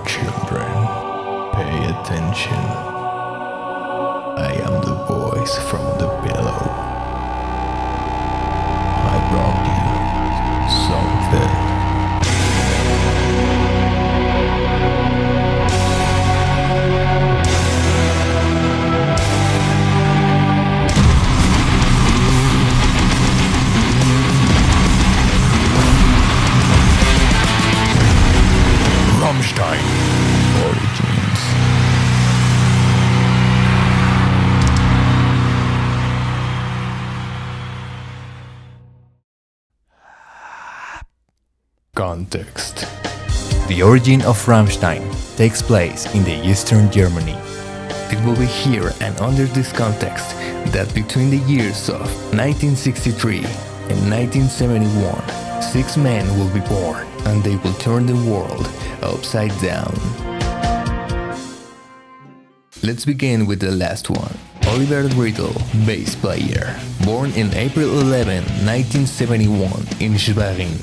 Children, pay attention. I am the voice from the pillow. I brought you something. RAMMSTEIN Origins. Context. The origin of RAMMSTEIN takes place in the Eastern Germany. It will be here and under this context that between the years of 1963 and 1971, 6 men will be born and they will turn the world upside down. Let's begin with the last one. Oliver Riddle, bass player, born in April 11, 1971 in Schwerin.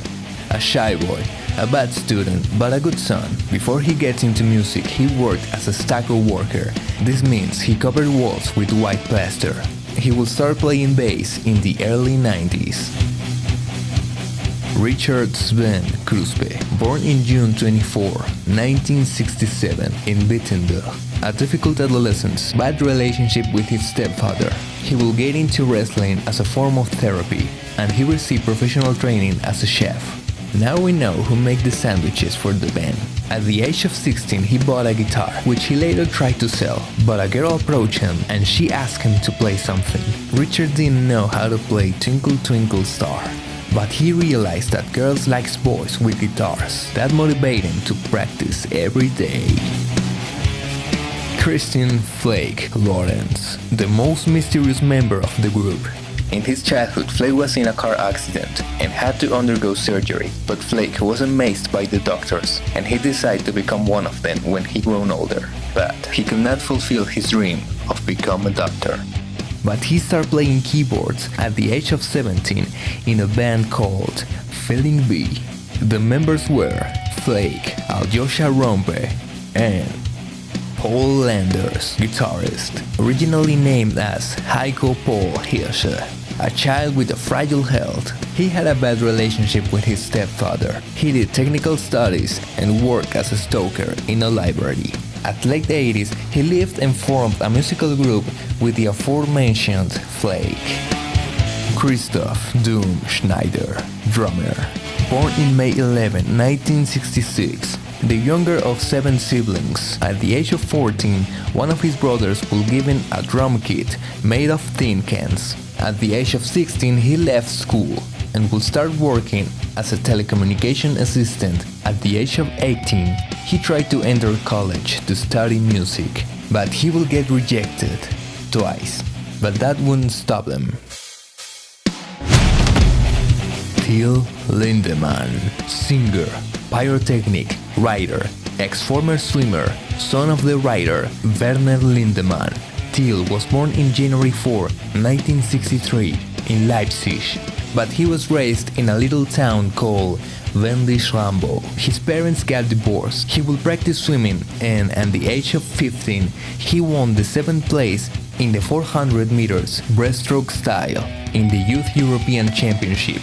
A shy boy, a bad student, but a good son. Before he gets into music, he worked as a stucco worker. This means he covered walls with white plaster. He will start playing bass in the early 90s. Richard Sven Kruspe, born in June 24, 1967 in Bittendorf. A difficult adolescence, bad relationship with his stepfather. He will get into wrestling as a form of therapy, and he received professional training as a chef. Now we know who makes the sandwiches for the band. At the age of 16 he bought a guitar, which he later tried to sell, but a girl approached him and she asked him to play something. Richard didn't know how to play Twinkle Twinkle Star, but he realized that girls like boys with guitars. That motivated him to practice every day. Christian Flake Lawrence, the most mysterious member of the group. In his childhood, Flake was in a car accident and had to undergo surgery, but Flake was amazed by the doctors and he decided to become one of them when he grew older. But he could not fulfill his dream of becoming a doctor. But he started playing keyboards at the age of 17 in a band called Feeling B. The members were Flake, Aljosha Rompe, and Paul Landers, guitarist, originally named as Heiko Paul Hirsche. A child with a fragile health, he had a bad relationship with his stepfather. He did technical studies and worked as a stoker in a library. At late 80s, he lived and formed a musical group with the aforementioned Flake. Christoph Doom Schneider, drummer, born in May 11, 1966. The younger of 7 siblings, at the age of 14, one of his brothers was given a drum kit made of tin cans. At the age of 16, he left school and would start working as a telecommunication assistant. At the age of 18, he tried to enter college to study music, but he will get rejected twice. But that wouldn't stop him. Till Lindemann, singer, pyrotechnic, writer, ex-former swimmer, son of the writer Werner Lindemann. Till was born in January 4, 1963 in Leipzig, but he was raised in a little town called Wendisch-Rambo. His parents got divorced. He would practice swimming and at the age of 15 he won the 7th place in the 400 meters breaststroke style in the Youth European Championship.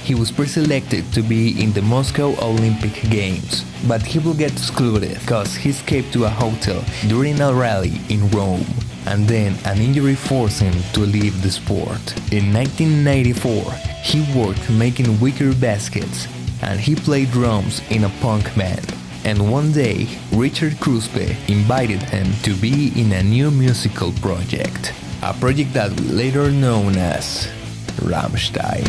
He was pre-selected to be in the Moscow Olympic Games, but he will get excluded because he escaped to a hotel during a rally in Rome, and then an injury forced him to leave the sport. In 1994, he worked making wicker baskets, and he played drums in a punk band. And one day, Richard Kruspe invited him to be in a new musical project, a project that was later known as RAMMSTEIN.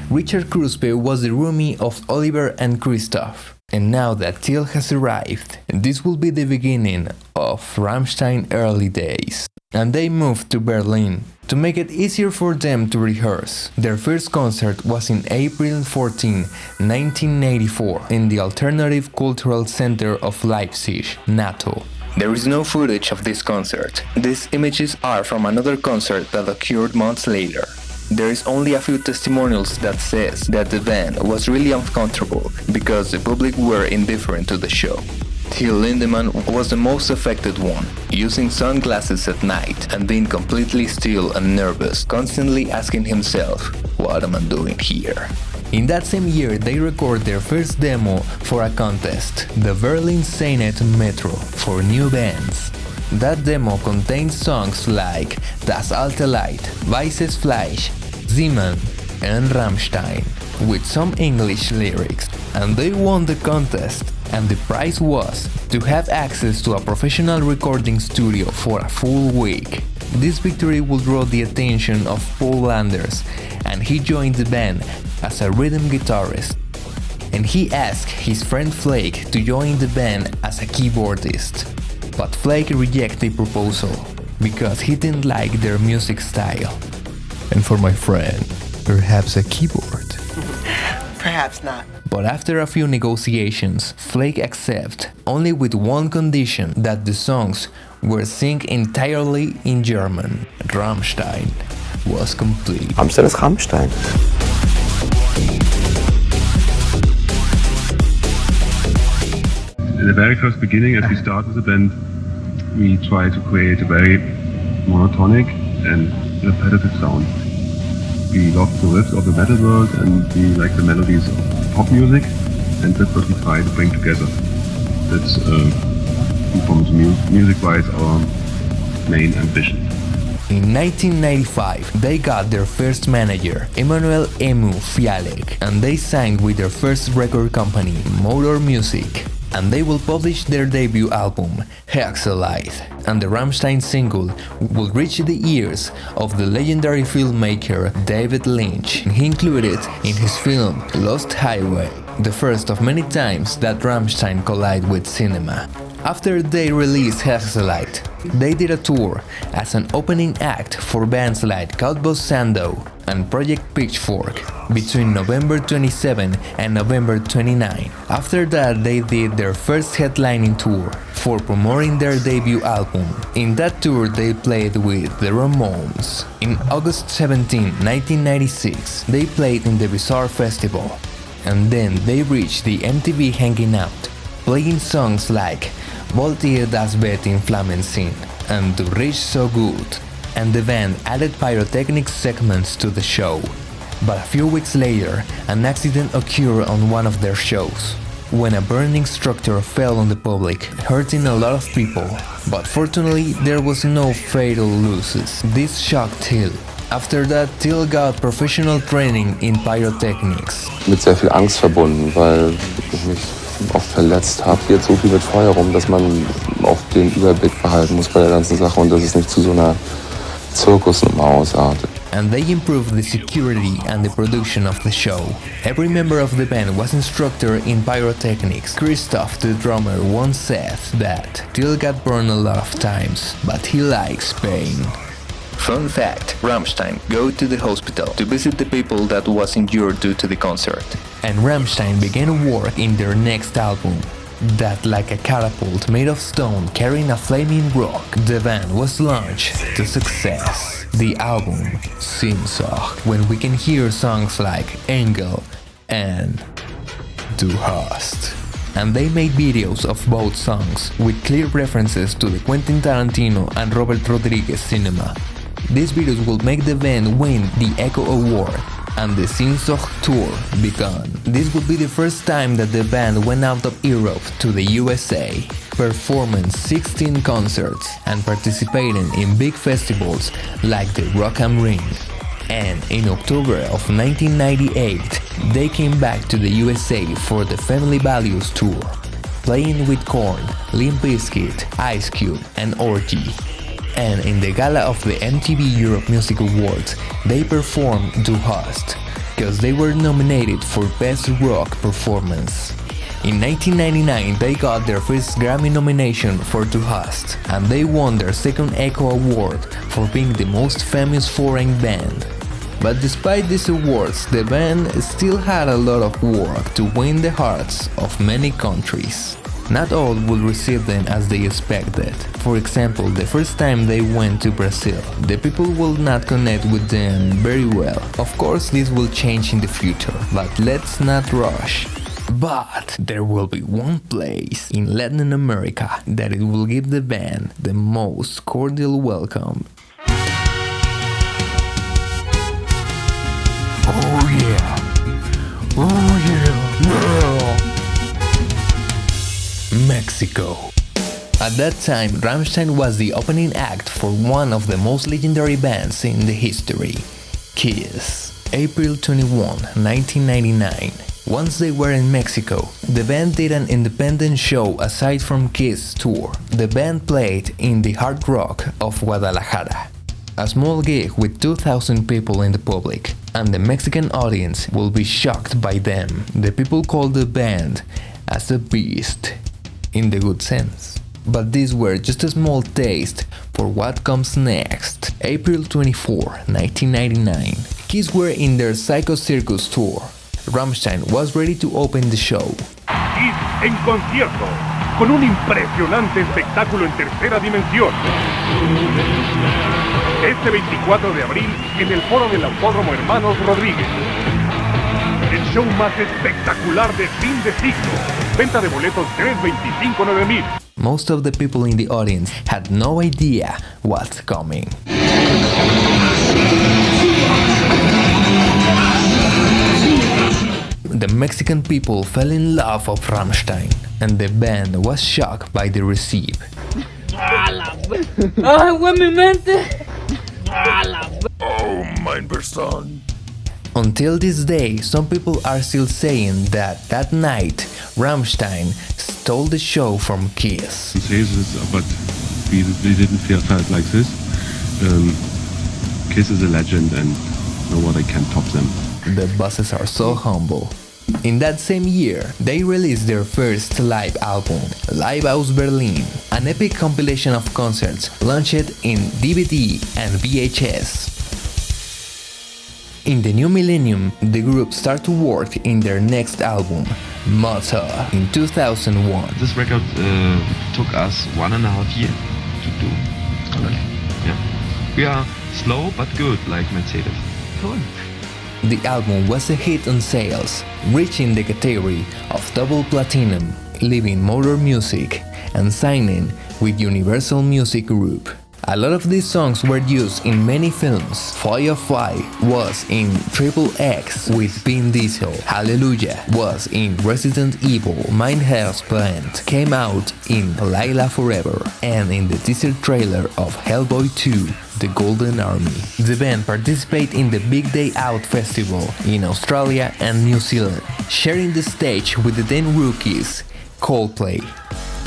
Richard Kruspe was the roomie of Oliver and Christoph. And now that Till has arrived, this will be the beginning of RAMMSTEIN early days. And they moved to Berlin to make it easier for them to rehearse. Their first concert was in April 14, 1984 in the Alternative Cultural Center of Leipzig, NATO. There is no footage of this concert. These images are from another concert that occurred months later. There is only a few testimonials that says that the band was really uncomfortable because the public were indifferent to the show. Till Lindemann was the most affected one, using sunglasses at night and being completely still and nervous, constantly asking himself, "What am I doing here?" In that same year, they record their first demo for a contest, the Berlin Seinet Metro, for new bands. That demo contains songs like Das alte Leid, Weißes Fleisch, Zeman, and RAMMSTEIN, with some English lyrics, and they won the contest. And the prize was to have access to a professional recording studio for a full week. This victory would draw the attention of Paul Landers, and he joined the band as a rhythm guitarist. And he asked his friend Flake to join the band as a keyboardist. But Flake rejected the proposal because he didn't like their music style. And for my friend, perhaps a keyboard. Perhaps not. But after a few negotiations, Flake accepted, only with one condition, that the songs were sung entirely in German. RAMMSTEIN was complete. RAMMSTEIN is RAMMSTEIN. In the very first beginning, as we started the band, we tried to create a very monotonic and repetitive sound. We loved the riffs of the metal world and we like the melodies of pop music, and that's what we try to bring together. That's, music-wise, our main ambition. In 1995, they got their first manager, Emanuel Emu Fialek, and they signed with their first record company, MUTTER Music. And they will publish their debut album, Hexalite, and the RAMMSTEIN single will reach the ears of the legendary filmmaker David Lynch. He included in his film Lost Highway, the first of many times that RAMMSTEIN collide with cinema. After they released Hexalite, they did a tour as an opening act for bands like Cowboy Sandow and Project Pitchfork between November 27 and November 29. After that, they did their first headlining tour for promoting their debut album. In that tour, they played with the Ramones. In August 17, 1996, they played in the Bizarre Festival. And then they reached the MTV Hanging Out, playing songs like Wollt ihr das Bett in Flammen sehen and Du riechst so gut, and the band added pyrotechnic segments to the show. But a few weeks later, an accident occurred on one of their shows, when a burning structure fell on the public, hurting a lot of people. But fortunately, there was no fatal losses. This shocked Till. After that, Till got professional training in pyrotechnics. Mit sehr viel Angst verbunden, weil ich mich oft verletzt habe. Geht so viel mit Feuer rum, dass man oft den Überblick behalten muss bei der ganzen Sache und dass es nicht zu so einer Zirkusnummer ausartet. And they improved the security and the production of the show. Every member of the band was instructor in pyrotechnics. Christoph, the drummer, once said that Till got burned a lot of times, but he likes pain. Fun fact, RAMMSTEIN go to the hospital to visit the people that was injured due to the concert. And RAMMSTEIN began work in their next album, that like a catapult made of stone carrying a flaming rock, the band was launched to success. The album Sehnsucht, when we can hear songs like Engel and Du hast. And they made videos of both songs with clear references to the Quentin Tarantino and Robert Rodriguez cinema. These videos will make the band win the Echo Award and the Sehnsucht tour began. This would be the first time that the band went out of Europe to the USA, performing 16 concerts and participating in big festivals like the Rock am Ring. And in October of 1998, they came back to the USA for the Family Values tour, playing with Korn, Limp Bizkit, Ice Cube, and Orgy. And in the gala of the MTV Europe Music Awards, they performed Du hast, because they were nominated for Best Rock Performance. In 1999, they got their first Grammy nomination for Du hast, and they won their second Echo Award for being the most famous foreign band. But despite these awards, the band still had a lot of work to win the hearts of many countries. Not all will receive them as they expected. For example, the first time they went to Brazil, the people will not connect with them very well. Of course, this will change in the future, but let's not rush. But there will be one place in Latin America that it will give the band the most cordial welcome. Oh yeah! Oh yeah! Mexico. At that time, RAMMSTEIN was the opening act for one of the most legendary bands in the history, Kiss. April 21, 1999. Once they were in Mexico, the band did an independent show aside from Kiss tour. The band played in the Hard Rock of Guadalajara, a small gig with 2,000 people in the public, and the Mexican audience will be shocked by them. The people called the band as a beast, in the good sense. But these were just a small taste for what comes next. April 24, 1999. Kiss were in their Psycho Circus tour. RAMMSTEIN was ready to open the show. Kiss en concierto, con un impresionante espectáculo en tercera dimensión. Este 24 de abril en el foro del Autódromo Hermanos Rodríguez. El show más espectacular de fin de siglo. Venta de boletos 325,9,000. Most of the people in the audience had no idea what's coming. The Mexican people fell in love with RAMMSTEIN, and the band was shocked by the receive. Oh, mein Verstand. Until this day, some people are still saying that night RAMMSTEIN stole the show from Kiss. But we didn't felt like this. Kiss is a legend and nobody can top them. The bosses are so humble. In that same year, they released their first live album, Live aus Berlin, an epic compilation of concerts launched in DVD and VHS. In the new millennium, the group started to work in their next album, MUTTER, in 2001. This record took us 1.5 years to do. Yeah. We are slow but good, like Mercedes. Cool. The album was a hit on sales, reaching the category of double platinum, leaving Motor Music and signing with Universal Music Group. A lot of these songs were used in many films. Firefly was in XXX with Vin Diesel. Hallelujah was in Resident Evil. Mein Herzblatt came out in Layla Forever and in the teaser trailer of Hellboy 2. The Golden Army. The band participated in the Big Day Out Festival in Australia and New Zealand, sharing the stage with the then rookies, Coldplay.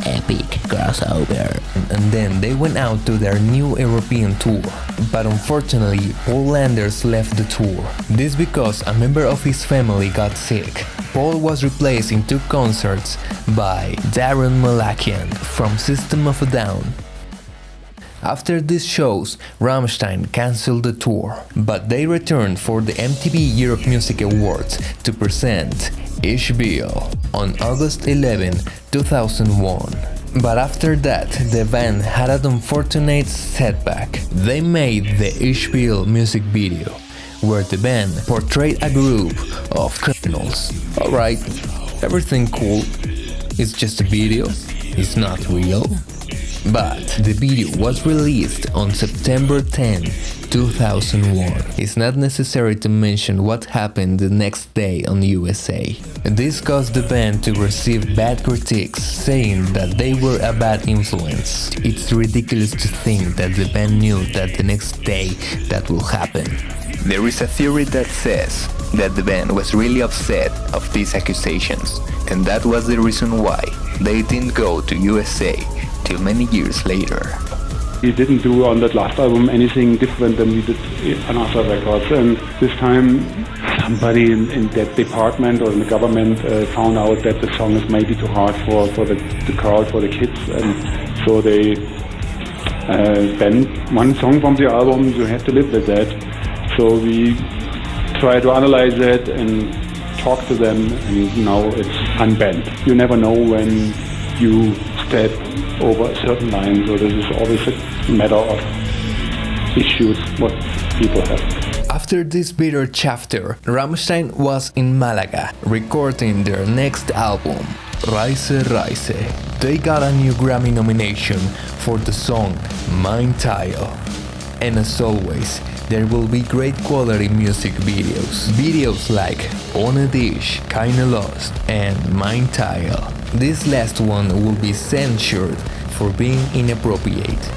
Epic crossover. And then they went out to their new European tour. But unfortunately, Paul Landers left the tour. This because a member of his family got sick. Paul was replaced in 2 concerts by Darren Malakian from System of a Down. After these shows, RAMMSTEIN cancelled the tour, but they returned for the MTV Europe Music Awards to present HBO on August 11, 2001. But after that, the band had an unfortunate setback. They made the HBO music video, where the band portrayed a group of criminals. Alright, everything cool. It's just a video, it's not real. But the video was released on September 10, 2001. It's not necessary to mention what happened the next day on USA. This caused the band to receive bad critiques, saying that they were a bad influence. It's ridiculous to think that the band knew that the next day that will happen. There is a theory that says that the band was really upset of these accusations, and that was the reason why they didn't go to USA till many years later. We didn't do on that last album anything different than we did on other records, and this time somebody in that department or in the government found out that the song is maybe too hard for the crowd, for the kids, and so they banned one song from the album. You have to live with that. So we try to analyze it and talk to them, and now it's unbanned. You never know when you step over a certain line. So this is always a matter of issues what people have. After this bitter chapter, Rammstein was in Malaga recording their next album, Reise Reise. They got a new Grammy nomination for the song Mein Teil. And as always, there will be great quality music videos. Videos like Ohne Dich, Keine Lust and Mein Teil. This last one will be censored for being inappropriate.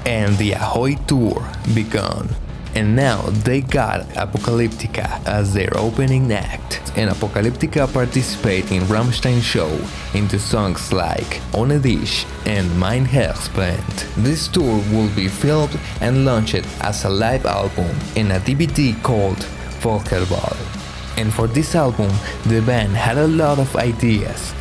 And the Ahoy tour began. And now they got Apocalyptica as their opening act. And Apocalyptica participate in Rammstein show into songs like Ohne Dich and Mein Herzband. This tour will be filmed and launched as a live album in a DVD called Völkerball. And for this album, the band had a lot of ideas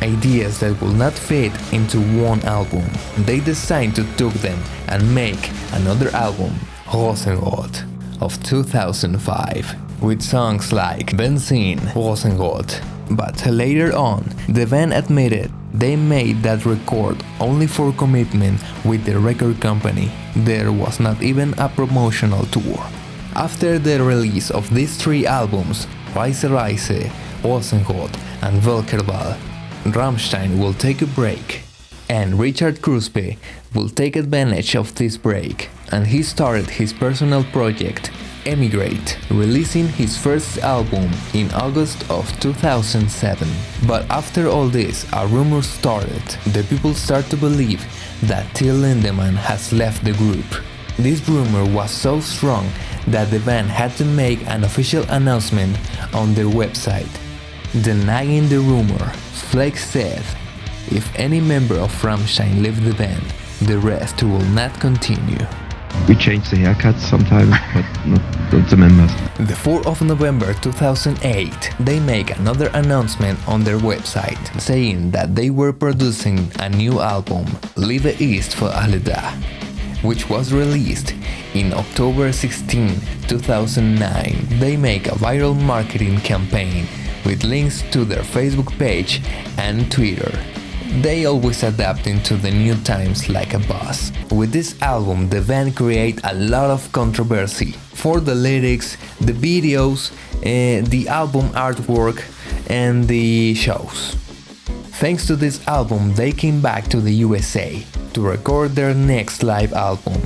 that will not fit into one album. They decided to take them and make another album, Rosenrot, of 2005, with songs like Benzin, Rosenrot. But later on, the band admitted they made that record only for commitment with the record company. There was not even a promotional tour. After the release of these three albums, Reise Reise, Rosenrot and Völkerball, Rammstein will take a break. And Richard Kruspe will take advantage of this break, and he started his personal project, Emigrate, releasing his first album in August of 2007. But after all this, a rumor started. The people start to believe that Till Lindemann has left the group. This rumor was so strong that the band had to make an official announcement on their website. Denying the rumor, Flake said, "If any member of Rammstein leaves the band, the rest will not continue." We change the haircuts sometimes, but not the members. The 4th of November 2008, they make another announcement on their website, saying that they were producing a new album, Liebe ist für alle da, which was released in October 16, 2009. They make a viral marketing campaign with links to their Facebook page and Twitter. They always adapt into the new times like a boss. With this album, the band create a lot of controversy for the lyrics, the videos, the album artwork, and the shows. Thanks to this album, they came back to the USA to record their next live album,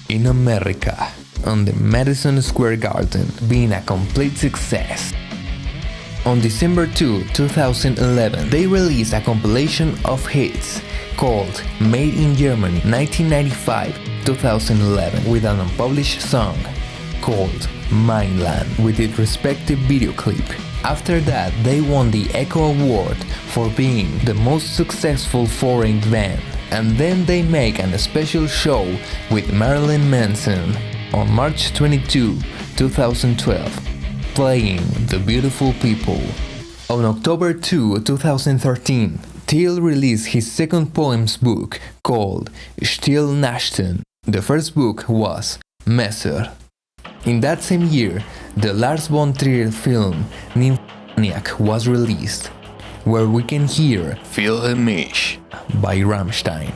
In America, on the Madison Square Garden, being a complete success. On December 2, 2011, they released a compilation of hits called Made in Germany 1995-2011 with an unpublished song called Mainland with its respective video clip. After that, they won the Echo Award for being the most successful foreign band. And then they make a special show with Marilyn Manson on March 22, 2012. Playing The Beautiful People. On October 2, 2013, Till released his second poems book called Still Nachten. The first book was Messer. In that same year, the Lars von Trier film Nymphomaniac was released, where we can hear Fühle mich by Rammstein.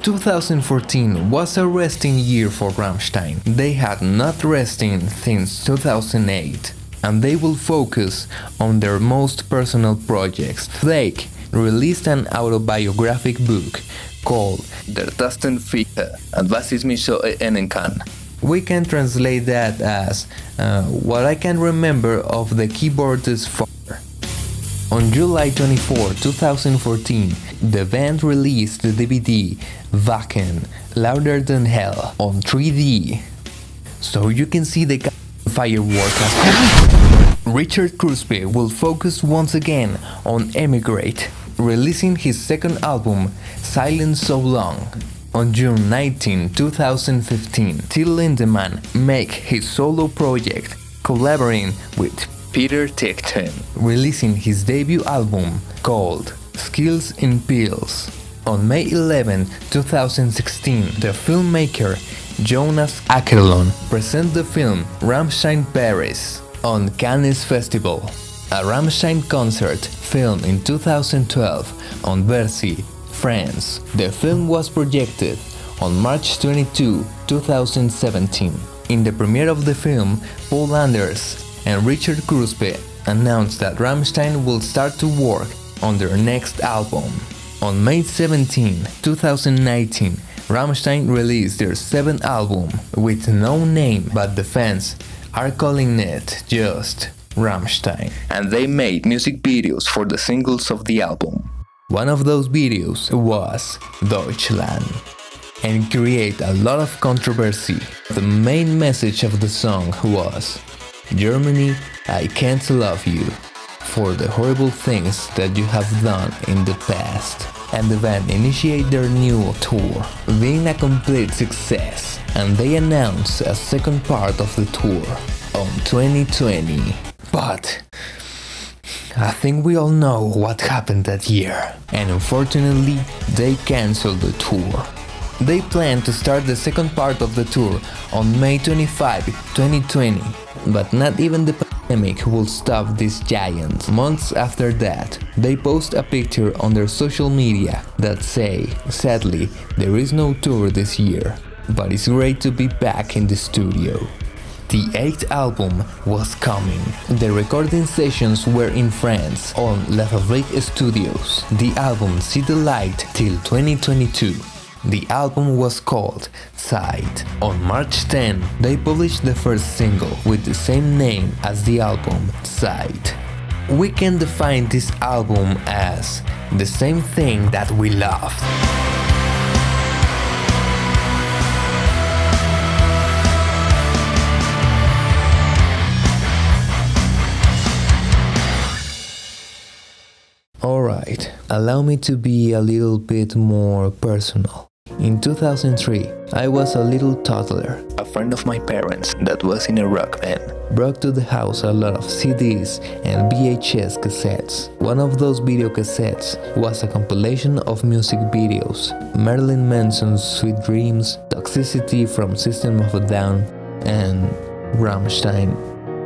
2014 was a resting year for Rammstein. They had not resting since 2008. And they will focus on their most personal projects. Flake released an autobiographic book called Der Tasten Fiete and was ist mich so erinnern kann. We can translate that as what I can remember of the keyboardist father. On July 24, 2014, the band released the DVD Wacken Louder Than Hell on 3D. So you can see the firework. Richard Kruspe will focus once again on Emigrate, releasing his second album, Silence So Long, on June 19, 2015. Till Lindemann make his solo project, collaborating with Peter Tickton, releasing his debut album called Skills in Pills. On May 11, 2016, the filmmaker Jonas Åkerlund presents the film Rammstein Paris on Cannes Festival. a Rammstein concert filmed in 2012 on Bercy, France. The film was projected on March 22, 2017. In the premiere of the film, Paul Anders and Richard Kruspe announced that Rammstein will start to work on their next album. On May 17, 2019, Rammstein released their 7th album with no name, but the fans are calling it just Rammstein. And they made music videos for the singles of the album. One of those videos was Deutschland and create a lot of controversy. The main message of the song was, Germany, I can't love you for the horrible things that you have done in the past. And the band initiated their new tour, being a complete success, and they announced a second part of the tour on 2020. But I think we all know what happened that year, and unfortunately they cancelled the tour. They plan to start the second part of the tour on May 25, 2020, but not even the pandemic will stop this giant. Months after that, they post a picture on their social media that say, sadly, there is no tour this year, but it's great to be back in the studio. The 8th album was coming. The recording sessions were in France on La Fabrique Studios. The album see the light till 2022. The album was called Side. On March 10, they published the first single with the same name as the album, Side. We can define this album as the same thing that we loved. Alright, allow me to be a little bit more personal. In 2003, I was a little toddler. A friend of my parents that was in a rock band brought to the house a lot of CDs and VHS cassettes. One of those video cassettes was a compilation of music videos. Marilyn Manson's Sweet Dreams, Toxicity from System of a Down, and Rammstein,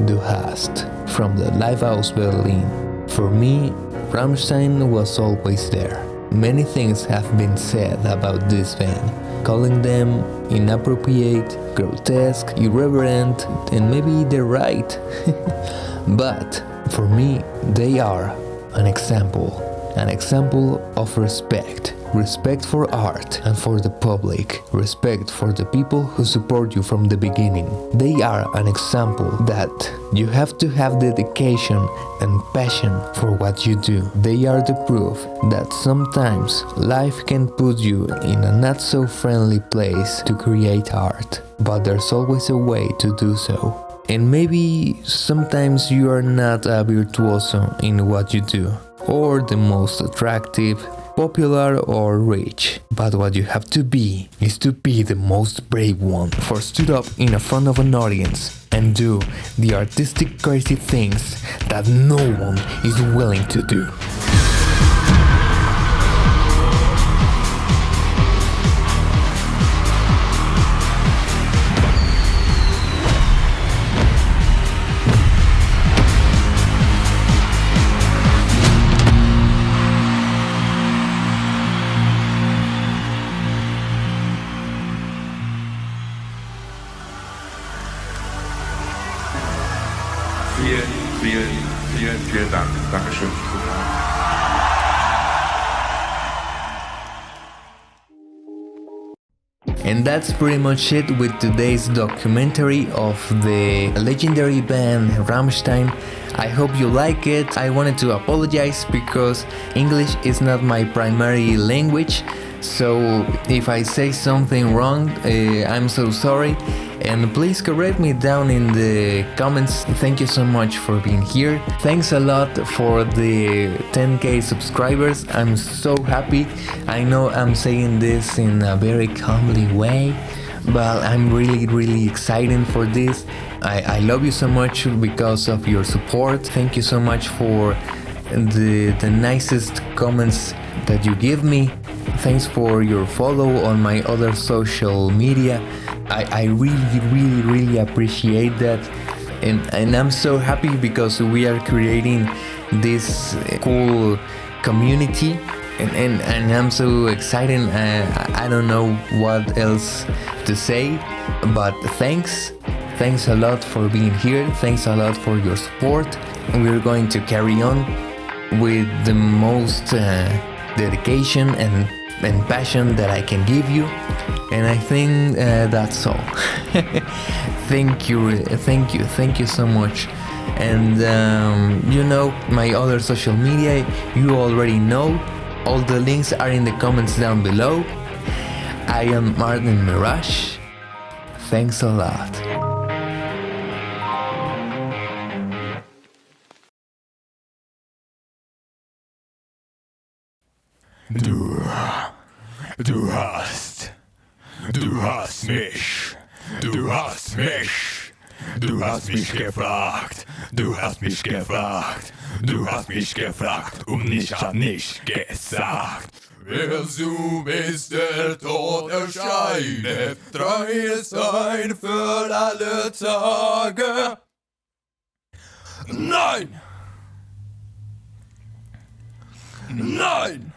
Du Hast from the Livehouse Berlin. For me, Rammstein was always there. Many things have been said about this band, calling them inappropriate, grotesque, irreverent, and maybe they're right. But for me, they are an example of respect. Respect for art and for the public. Respect for the people who support you from the beginning. They are an example that you have to have dedication and passion for what you do. They are the proof that sometimes life can put you in a not so friendly place to create art, but there's always a way to do so. And maybe sometimes you are not a virtuoso in what you do, or the most attractive, popular or rich, but what you have to be is to be the most brave one, for stood up in front of an audience and do the artistic crazy things that no one is willing to do. Vielen Dank. Dankeschön. And that's pretty much it with today's documentary of the legendary band Rammstein. I hope you like it. I wanted to apologize because English is not my primary language, so if I say something wrong, I'm so sorry. And please correct me down in the comments. Thank you so much for being here. Thanks a lot for the 10k subscribers. I'm so happy. I know I'm saying this in a very calmly way, but I'm really excited for this. I love you so much because of your support. Thank you so much for the nicest comments that you give me. Thanks for your follow on my other social media. I really appreciate that. And I'm so happy because we are creating this cool community, and I'm so excited. I don't know what else to say, but thanks a lot for being here. Thanks a lot for your support. We're going to carry on with the most dedication and passion that I can give you, and I think that's all. Thank you so much. And my other social media, you already know. All the links are in the comments down below. I am Martin Mirage. Thanks a lot. Du hast mich. Du hast mich gefragt. Und ich hab nicht gesagt. Wer du bist, der Tod erscheinet. 3 ist ein für alle Tage. Nein!